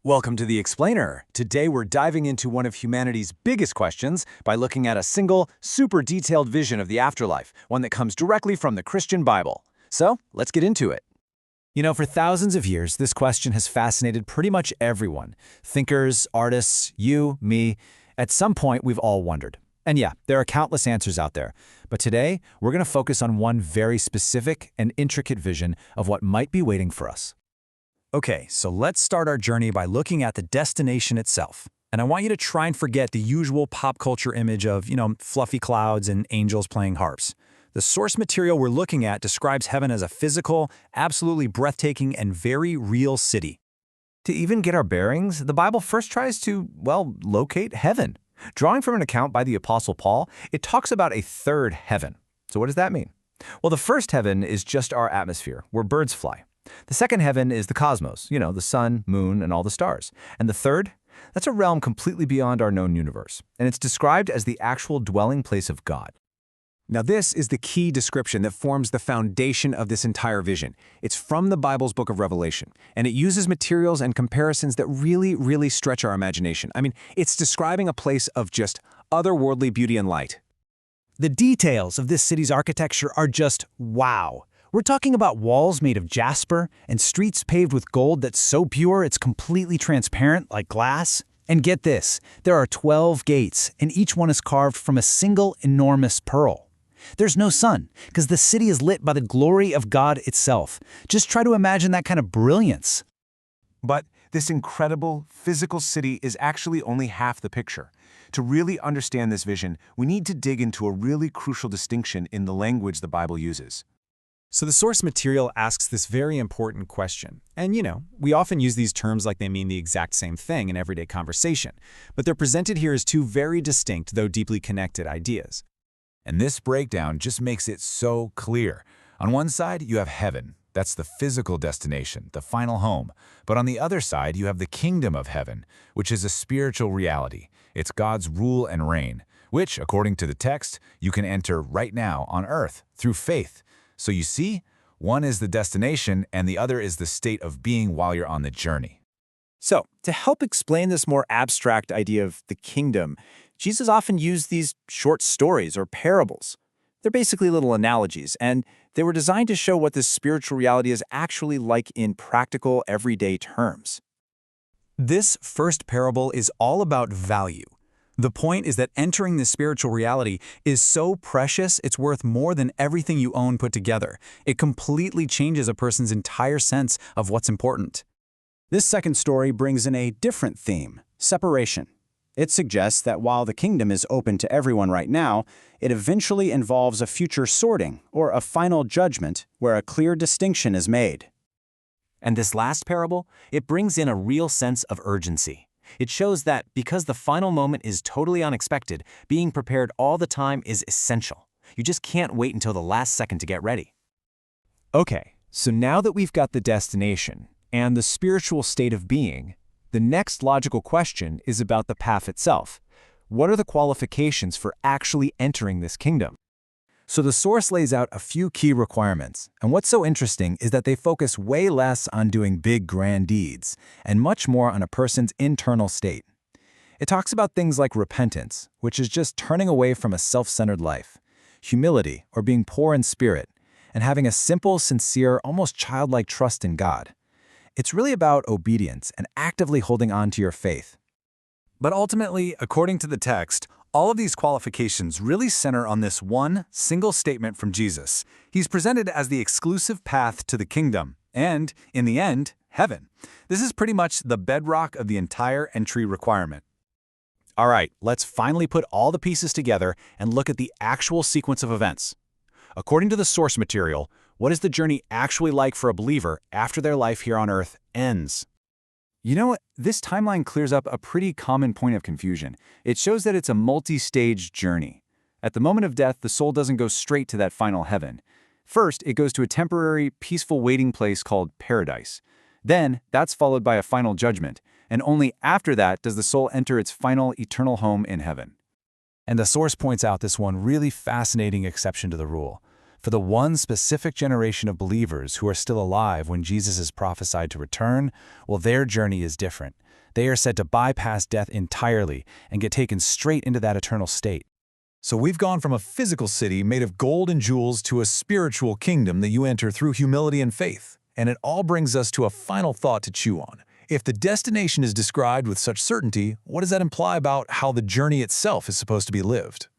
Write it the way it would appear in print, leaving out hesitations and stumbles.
Welcome to The Explainer. Today we're diving into one of humanity's biggest questions by looking at a single, super detailed vision of the afterlife, one that comes directly from the Christian Bible. So, let's get into it. For thousands of years, this question has fascinated pretty much everyone. Thinkers, artists, you, me. At some point, we've all wondered. And yeah, there are countless answers out there. But today, we're going to focus on one very specific and intricate vision of what might be waiting for us. Okay, so let's start our journey by looking at the destination itself. And I want you to try and forget the usual pop culture image of, fluffy clouds and angels playing harps. The source material we're looking at describes heaven as a physical, absolutely breathtaking, and very real city. To even get our bearings, the Bible first tries to, locate heaven. Drawing from an account by the Apostle Paul, it talks about a third heaven. So what does that mean? Well, the first heaven is just our atmosphere, where birds fly. The second heaven is the cosmos, the sun, moon, and all the stars. And the third? That's a realm completely beyond our known universe, and it's described as the actual dwelling place of God. Now this is the key description that forms the foundation of this entire vision. It's from the Bible's book of Revelation, and it uses materials and comparisons that really stretch our imagination. It's describing a place of just otherworldly beauty and light. The details of this city's architecture are just wow. We're talking about walls made of jasper and streets paved with gold that's so pure it's completely transparent like glass. And get this, there are 12 gates, and each one is carved from a single enormous pearl. There's no sun, because the city is lit by the glory of God itself. Just try to imagine that kind of brilliance. But this incredible physical city is actually only half the picture. To really understand this vision, we need to dig into a really crucial distinction in the language the Bible uses. So the source material asks this very important question. And we often use these terms like they mean the exact same thing in everyday conversation. But they're presented here as two very distinct, though deeply connected ideas. And this breakdown just makes it so clear. On one side, you have heaven. That's the physical destination, the final home. But on the other side, you have the kingdom of heaven, which is a spiritual reality. It's God's rule and reign, which, according to the text, you can enter right now on earth through faith. So you see, one is the destination and the other is the state of being while you're on the journey. So, to help explain this more abstract idea of the kingdom, Jesus often used these short stories or parables. They're basically little analogies, and they were designed to show what this spiritual reality is actually like in practical, everyday terms. This first parable is all about value. The point is that entering this spiritual reality is so precious it's worth more than everything you own put together. It completely changes a person's entire sense of what's important. This second story brings in a different theme, separation. It suggests that while the kingdom is open to everyone right now, it eventually involves a future sorting or a final judgment where a clear distinction is made. And this last parable, it brings in a real sense of urgency. It shows that because the final moment is totally unexpected, being prepared all the time is essential. You just can't wait until the last second to get ready. Okay, so now that we've got the destination and the spiritual state of being, the next logical question is about the path itself. What are the qualifications for actually entering this kingdom? So the source lays out a few key requirements, and what's so interesting is that they focus way less on doing big grand deeds and much more on a person's internal state. It talks about things like repentance, which is just turning away from a self-centered life, humility or being poor in spirit, and having a simple, sincere, almost childlike trust in God. It's really about obedience and actively holding on to your faith. But ultimately, according to the text, all of these qualifications really center on this one single statement from Jesus. He's presented as the exclusive path to the kingdom and, in the end, heaven. This is pretty much the bedrock of the entire entry requirement. All right, let's finally put all the pieces together and look at the actual sequence of events. According to the source material, what is the journey actually like for a believer after their life here on earth ends? This timeline clears up a pretty common point of confusion. It shows that it's a multi-stage journey. At the moment of death, the soul doesn't go straight to that final heaven. First, it goes to a temporary, peaceful waiting place called paradise. Then, that's followed by a final judgment, and only after that does the soul enter its final eternal home in heaven. And the source points out this one really fascinating exception to the rule. For the one specific generation of believers who are still alive when Jesus is prophesied to return, well, their journey is different. They are said to bypass death entirely and get taken straight into that eternal state. So we've gone from a physical city made of gold and jewels to a spiritual kingdom that you enter through humility and faith. And it all brings us to a final thought to chew on. If the destination is described with such certainty, what does that imply about how the journey itself is supposed to be lived?